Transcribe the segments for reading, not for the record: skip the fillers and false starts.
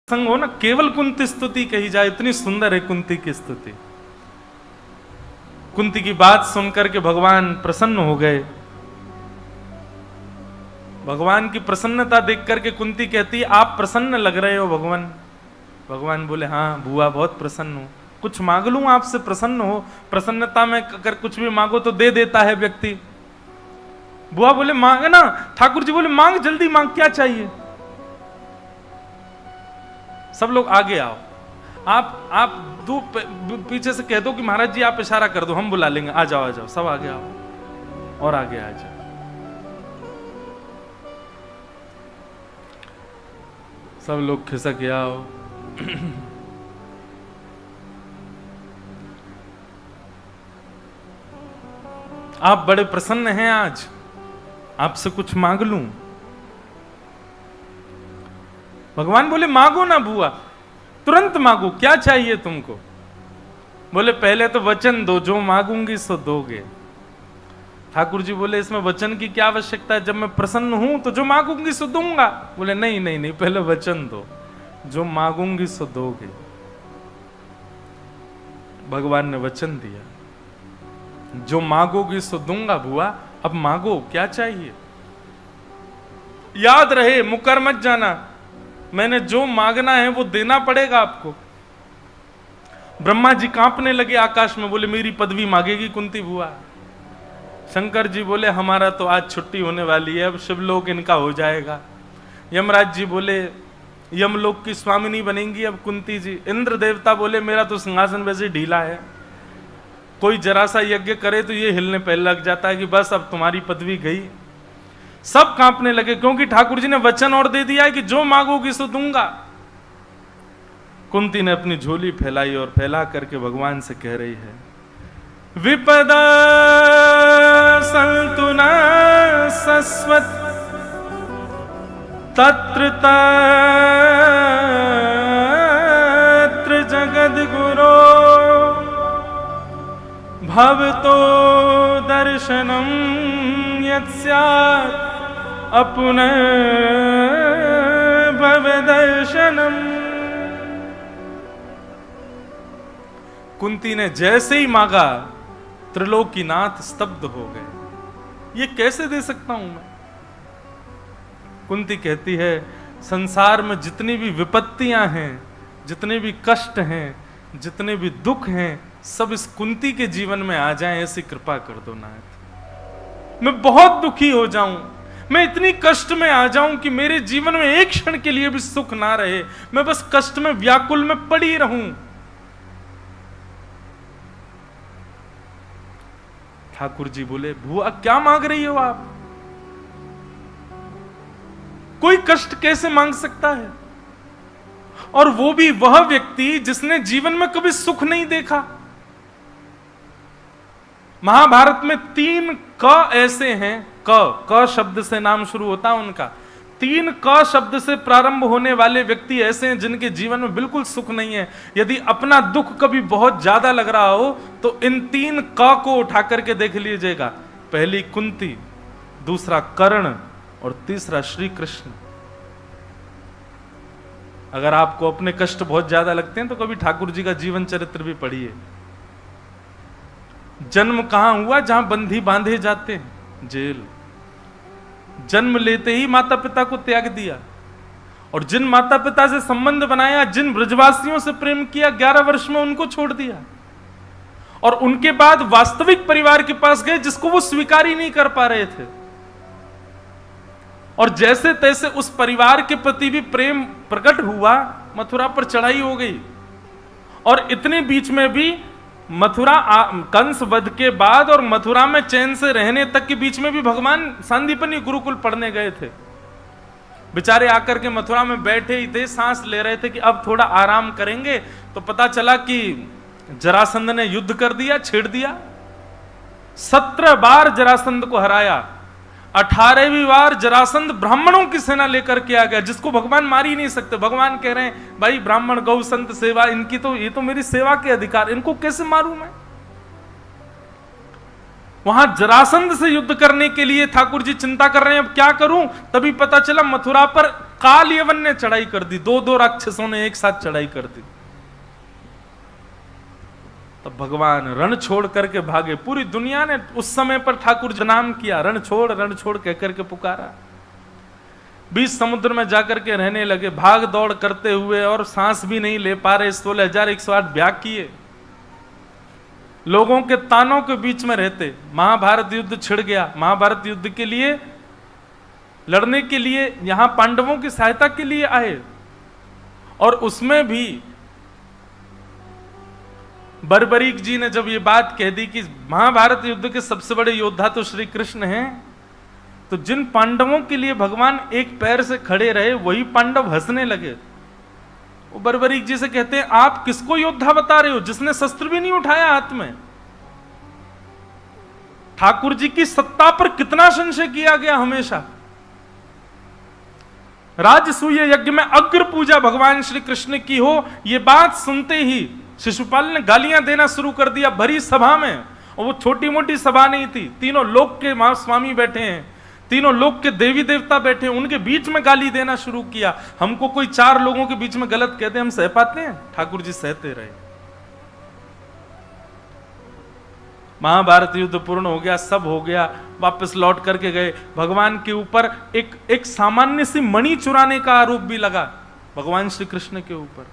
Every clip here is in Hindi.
संग हो ना, केवल कुंती स्तुति कही जाए, इतनी सुंदर है कुंती की स्तुति। कुंती की बात सुनकर के भगवान प्रसन्न हो गए। भगवान की प्रसन्नता देख करके कुंती कहती, आप प्रसन्न लग रहे हो भगवान। भगवान बोले, हाँ बुआ बहुत प्रसन्न हूं, कुछ मांग लूं आपसे, प्रसन्न हो। प्रसन्नता में अगर कुछ भी मांगो तो दे देता है व्यक्ति। बुआ बोले, मांग ना। ठाकुर जी बोले, मांग, जल्दी मांग, क्या चाहिए। सब लोग आगे आओ। आप दो पीछे से कह दो कि महाराज जी आप इशारा कर दो, हम बुला लेंगे। आ जाओ आ जाओ, सब आगे आओ और आगे आ जाओ। सब लोग खिसक आओ। आप बड़े प्रसन्न हैं आज, आपसे कुछ मांग लूं। भगवान बोले, मांगो ना बुआ, तुरंत मांगो, क्या चाहिए तुमको। बोले, पहले तो वचन दो, जो मांगूंगी सो दोगे। ठाकुर जी बोले, इसमें वचन की क्या आवश्यकता है, जब मैं प्रसन्न हूं तो जो मांगूंगी सो दूंगा। बोले, नहीं नहीं नहीं, पहले वचन दो, जो मांगूंगी सो दोगे। भगवान ने वचन दिया, जो मांगोगी सो दूंगा बुआ, अब मांगो, क्या चाहिए। याद रहे, मुकर मत जाना, मैंने जो मांगना है वो देना पड़ेगा आपको। ब्रह्मा जी कांपने लगे आकाश में, बोले, मेरी पदवी मांगेगी कुंती बुआ। शंकर जी बोले, हमारा तो आज छुट्टी होने वाली है, अब शिवलोक इनका हो जाएगा। यमराज जी बोले, यमलोक की स्वामिनी बनेंगी अब कुंती जी। इंद्र देवता बोले, मेरा तो सिंहासन वैसे ढीला है, कोई जरा सा यज्ञ करे तो ये हिलने पहले लग जाता है कि बस अब तुम्हारी पदवी गई। सब कांपने लगे, क्योंकि ठाकुर जी ने वचन और दे दिया है कि जो मांगोगी सो दूंगा। कुंती ने अपनी झोली फैलाई और फैला करके भगवान से कह रही है, विपदा संतु न सस्वत तत्र तत्र जगद्गुरो भवतो दर्शनम यत्स्यात् अपुनः भव दर्शनम। कुंती ने जैसे ही मांगा, त्रिलोकीनाथ स्तब्ध हो गए। ये कैसे दे सकता हूं मैं। कुंती कहती है, संसार में जितनी भी विपत्तियां हैं, जितने भी कष्ट हैं, जितने भी दुख हैं, सब इस कुंती के जीवन में आ जाएं, ऐसी कृपा कर दो नाथ। मैं बहुत दुखी हो जाऊं, मैं इतनी कष्ट में आ जाऊं कि मेरे जीवन में एक क्षण के लिए भी सुख ना रहे, मैं बस कष्ट में व्याकुल में पड़ी रहूं। ठाकुर जी बोले, बुआ क्या मांग रही हो आप, कोई कष्ट कैसे मांग सकता है, और वो भी वह व्यक्ति जिसने जीवन में कभी सुख नहीं देखा। महाभारत में 3 क ऐसे हैं, क शब्द से नाम शुरू होता है उनका। 3 क शब्द से प्रारंभ होने वाले व्यक्ति ऐसे हैं जिनके जीवन में बिल्कुल सुख नहीं है। यदि अपना दुख कभी बहुत ज्यादा लग रहा हो तो इन 3 क को उठा करके देख लीजिएगा। पहली कुंती, दूसरा कर्ण और तीसरा श्री कृष्ण। अगर आपको अपने कष्ट बहुत ज्यादा लगते हैं तो कभी ठाकुर जी का जीवन चरित्र भी पढ़िए। जन्म कहां हुआ, जहां बंधी बांधे जाते हैं, जेल। जन्म लेते ही माता पिता को त्याग दिया, और जिन माता पिता से संबंध बनाया, जिन ब्रजवासियों से प्रेम किया, 11 वर्ष में उनको छोड़ दिया। और उनके बाद वास्तविक परिवार के पास गए जिसको वो स्वीकार ही नहीं कर पा रहे थे, और जैसे तैसे उस परिवार के प्रति भी प्रेम प्रकट हुआ, मथुरा पर चढ़ाई हो गई। और इतने बीच में भी मथुरा कंस वध के बाद और मथुरा में चैन से रहने तक के बीच में भी भगवान सांदीपनि गुरुकुल पढ़ने गए थे। बेचारे आकर के मथुरा में बैठे ही थे, सांस ले रहे थे कि अब थोड़ा आराम करेंगे, तो पता चला कि जरासंध ने युद्ध कर दिया, छेड़ दिया। 17 बार जरासंध को हराया। 18वीं बार जरासंध ब्राह्मणों की सेना लेकर के आ गया, जिसको भगवान मार ही नहीं सकते। भगवान कह रहे हैं, भाई ब्राह्मण गौ संत सेवा, इनकी तो ये तो मेरी सेवा के अधिकार, इनको कैसे मारूं मैं। वहां जरासंध से युद्ध करने के लिए ठाकुर जी चिंता कर रहे हैं, अब क्या करूं। तभी पता चला मथुरा पर काल यवन ने चढ़ाई कर दी, 2-2 राक्षसों ने एक साथ चढ़ाई कर दी। तब भगवान रण छोड़ करके भागे। पूरी दुनिया ने उस समय पर ठाकुर जी नाम किया, रण छोड़ कह करके पुकारा। बीच समुद्र में जाकर के रहने लगे, भाग दौड़ करते हुए, और सांस भी नहीं ले पा रहे। 16,108 ब्याग किए, लोगों के तानों के बीच में रहते। महाभारत युद्ध छिड़ गया। महाभारत युद्ध के लिए लड़ने के लिए यहां पांडवों की सहायता के लिए आए, और उसमें भी बर्बरीक जी ने जब ये बात कह दी कि महाभारत युद्ध के सबसे बड़े योद्धा तो श्री कृष्ण हैं, तो जिन पांडवों के लिए भगवान एक पैर से खड़े रहे वही पांडव हंसने लगे। वो बर्बरीक जी से कहते हैं, आप किसको योद्धा बता रहे हो जिसने शस्त्र भी नहीं उठाया हाथ में? ठाकुर जी की सत्ता पर कितना संशय किया गया हमेशा। राजसूय यज्ञ में अग्र पूजा भगवान श्री कृष्ण की हो, यह बात सुनते ही शिशुपाल ने गालियां देना शुरू कर दिया भरी सभा में। और वो छोटी मोटी सभा नहीं थी, तीनों लोक के महास्वामी बैठे हैं, तीनों लोक के देवी देवता बैठे हैं, उनके बीच में गाली देना शुरू किया। हमको कोई 4 लोगों के बीच में गलत कहते हम सह पाते हैं? ठाकुर जी सहते रहे। महाभारत युद्ध पूर्ण हो गया, सब हो गया, वापस लौट करके गए। भगवान के ऊपर एक सामान्य सी मणि चुराने का आरोप भी लगा भगवान श्री कृष्ण के ऊपर,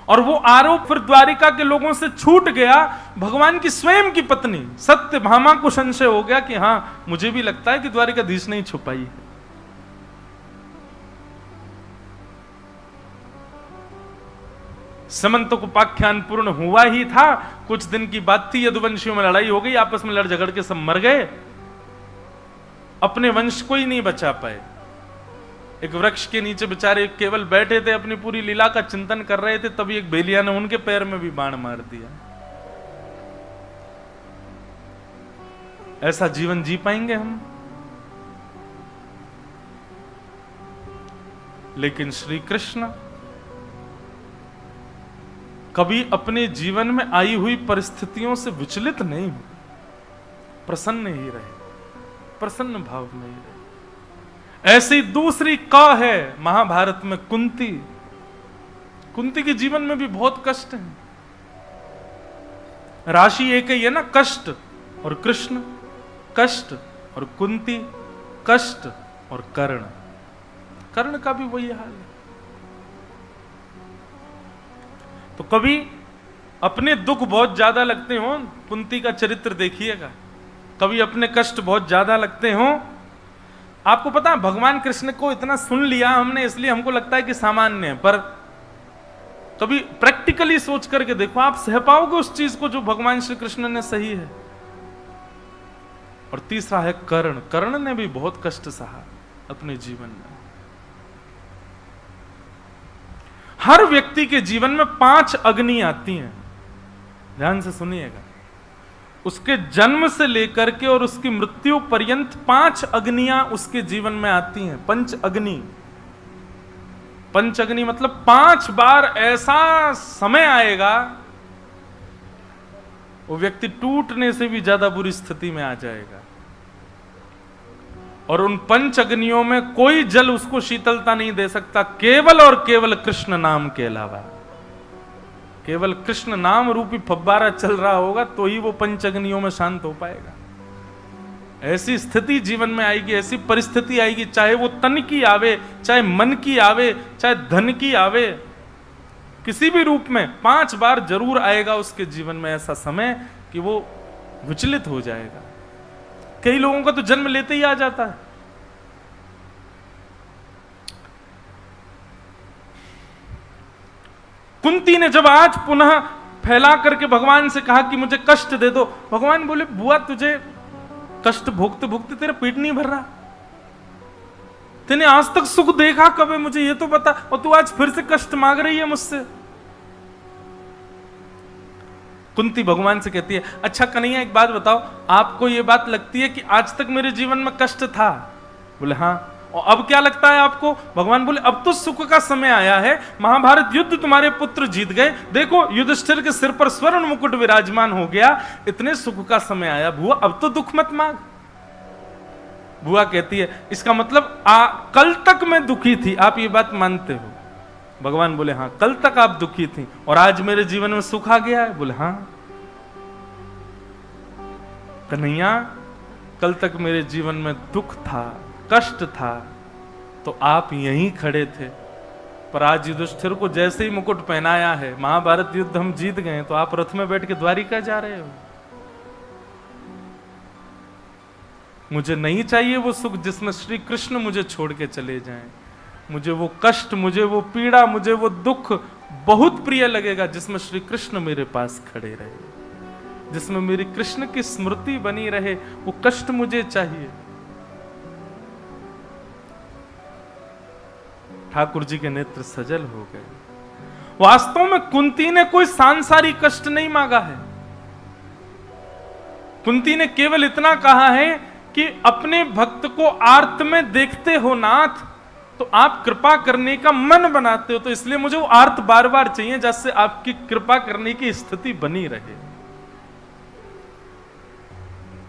और वो आरोप फिर द्वारिका के लोगों से छूट गया। भगवान की स्वयं की पत्नी सत्यभामा को संशय हो गया कि हां, मुझे भी लगता है कि द्वारिकाधीश ने ही छुपाई है। समंतक उपाख्यान पूर्ण हुआ ही था, कुछ दिन की बात थी, यदुवंशियों में लड़ाई हो गई, आपस में लड़ झगड़ के सब मर गए, अपने वंश को ही नहीं बचा पाए। एक वृक्ष के नीचे बेचारे केवल बैठे थे, अपनी पूरी लीला का चिंतन कर रहे थे, तभी एक बेलिया ने उनके पैर में भी बाण मार दिया। ऐसा जीवन जी पाएंगे हम? लेकिन श्री कृष्ण कभी अपने जीवन में आई हुई परिस्थितियों से विचलित नहीं हुए, प्रसन्न ही रहे, प्रसन्न भाव में ही रहे। ऐसी दूसरी क है महाभारत में कुंती। कुंती के जीवन में भी बहुत कष्ट है। राशि एक ही है ना, कष्ट और कृष्ण, कष्ट और कुंती, कष्ट और कर्ण। कर्ण का भी वही हाल है। तो कभी अपने दुख बहुत ज्यादा लगते हो, कुंती का चरित्र देखिएगा, कभी अपने कष्ट बहुत ज्यादा लगते हो। आपको पता है भगवान कृष्ण को इतना सुन लिया हमने, इसलिए हमको लगता है कि सामान्य है, पर कभी प्रैक्टिकली सोच करके देखो, आप सह पाओगे उस चीज को जो भगवान श्री कृष्ण ने सही है। और तीसरा है कर्ण। कर्ण ने भी बहुत कष्ट सहा अपने जीवन में। हर व्यक्ति के जीवन में 5 अग्नि आती हैं, ध्यान से सुनिएगा। उसके जन्म से लेकर के और उसकी मृत्यु पर्यंत 5 अग्नियां उसके जीवन में आती हैं। पंच अग्नि, पंच अग्नि मतलब 5 बार ऐसा समय आएगा वो व्यक्ति टूटने से भी ज्यादा बुरी स्थिति में आ जाएगा। और उन 5 अग्नियों में कोई जल उसको शीतलता नहीं दे सकता, केवल और केवल कृष्ण नाम के अलावा। केवल कृष्ण नाम रूपी फव्वारा चल रहा होगा तो ही वो 5 अग्नियों में शांत हो पाएगा। ऐसी स्थिति जीवन में आएगी, ऐसी परिस्थिति आएगी, चाहे वो तन की आवे, चाहे मन की आवे, चाहे धन की आवे, किसी भी रूप में 5 बार जरूर आएगा उसके जीवन में ऐसा समय कि वो विचलित हो जाएगा। कई लोगों का तो जन्म लेते ही आ जाता है। कुंती ने जब आज पुनः फैला करके भगवान से कहा कि मुझे कष्ट दे दो, भगवान बोले बुआ तुझे कष्ट भोगते भोगते तेरा पेट नहीं भर रहा, तूने आज तक सुख देखा कब है मुझे ये तो बता, और तू आज फिर से कष्ट मांग रही है मुझसे। कुंती भगवान से कहती है, अच्छा कन्हैया एक बात बताओ, आपको ये बात लगती है कि आज तक मेरे जीवन में कष्ट था? बोले हाँ। और अब क्या लगता है आपको? भगवान बोले अब तो सुख का समय आया है, महाभारत युद्ध तुम्हारे पुत्र जीत गए, देखो युधिष्ठिर के सिर पर स्वर्ण मुकुट विराजमान हो गया, इतने सुख का समय आया, बुआ अब तो दुख मत मांग। बुआ कहती है इसका मतलब कल तक मैं दुखी थी, आप ये बात मानते हो? भगवान बोले हाँ, कल तक आप दुखी थी और आज मेरे जीवन में सुख आ गया है? बोले हाँ। कन्हैया, कल तक मेरे जीवन में दुख था, कष्ट था, तो आप यहीं खड़े थे, पर आज युधिष्ठिर को जैसे ही मुकुट पहनाया है, महाभारत युद्ध हम जीत गए, तो आप रथ में बैठ के द्वारिका जा रहे हो। मुझे नहीं चाहिए वो सुख जिसमें श्री कृष्ण मुझे छोड़ के चले जाएं। मुझे वो कष्ट, मुझे वो पीड़ा, मुझे वो दुख बहुत प्रिय लगेगा जिसमें श्री कृष्ण मेरे पास खड़े रहे, जिसमें मेरी कृष्ण की स्मृति बनी रहे। वो कष्ट मुझे चाहिए। ठाकुर जी के नेत्र सजल हो गए। वास्तव में कुंती ने कोई सांसारिक कष्ट नहीं मांगा है। कुंती ने केवल इतना कहा है कि अपने भक्त को आर्त में देखते हो नाथ, तो आप कृपा करने का मन बनाते हो, तो इसलिए मुझे वो आर्त बार बार चाहिए जिससे आपकी कृपा करने की स्थिति बनी रहे।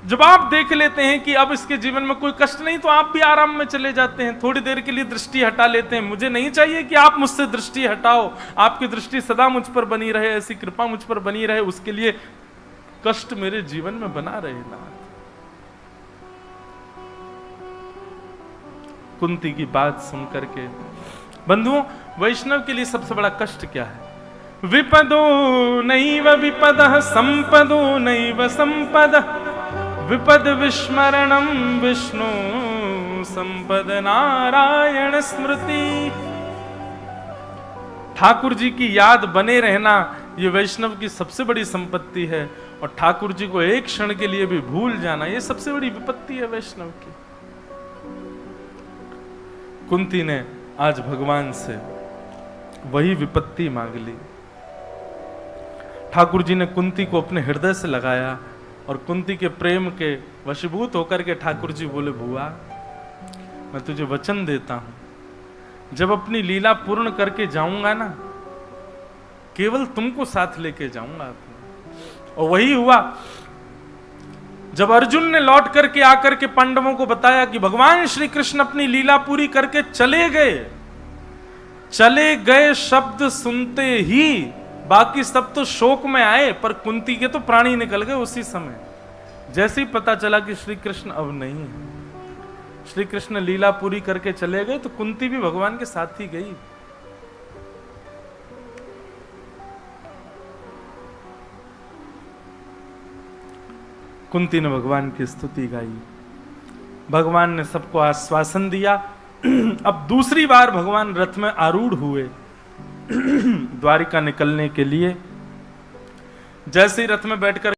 जब आप देख लेते हैं कि अब इसके जीवन में कोई कष्ट नहीं, तो आप भी आराम में चले जाते हैं, थोड़ी देर के लिए दृष्टि हटा लेते हैं। मुझे नहीं चाहिए कि आप मुझसे दृष्टि हटाओ, आपकी दृष्टि सदा मुझ पर बनी रहे, ऐसी कृपा मुझ पर बनी रहे, उसके लिए कष्ट मेरे जीवन में बना रहे नाथ। कुंती की बात सुनकर के बंधुओं, वैष्णव के लिए सबसे बड़ा कष्ट क्या है? विपदो नैव विपदः संपदो नैव संपदः विपद विस्मरणम विष्णु संपद नारायण स्मृति। ठाकुर जी की याद बने रहना ये वैष्णव की सबसे बड़ी संपत्ति है, और ठाकुर जी को एक क्षण के लिए भी भूल जाना ये सबसे बड़ी विपत्ति है वैष्णव की। कुंती ने आज भगवान से वही विपत्ति मांग ली। ठाकुर जी ने कुंती को अपने हृदय से लगाया और कुंती के प्रेम के वशीभूत होकर के ठाकुर जी बोले, बुआ मैं तुझे वचन देता हूं, जब अपनी लीला पूर्ण करके जाऊंगा ना, केवल तुमको साथ लेके जाऊंगा। और वही हुआ। जब अर्जुन ने लौट करके आकर के पांडवों को बताया कि भगवान श्री कृष्ण अपनी लीला पूरी करके चले गए शब्द सुनते ही बाकी सब तो शोक में आए, पर कुंती के तो प्राणी निकल गए उसी समय। जैसे ही पता चला कि श्री कृष्ण अब नहीं है, श्री कृष्ण लीला पूरी करके चले गए, तो कुंती भी भगवान के साथ ही गई। कुंती ने भगवान की स्तुति गाई, भगवान ने सबको आश्वासन दिया। अब दूसरी बार भगवान रथ में आरूढ़ हुए द्वारिका निकलने के लिए। जैसे ही रथ में बैठकर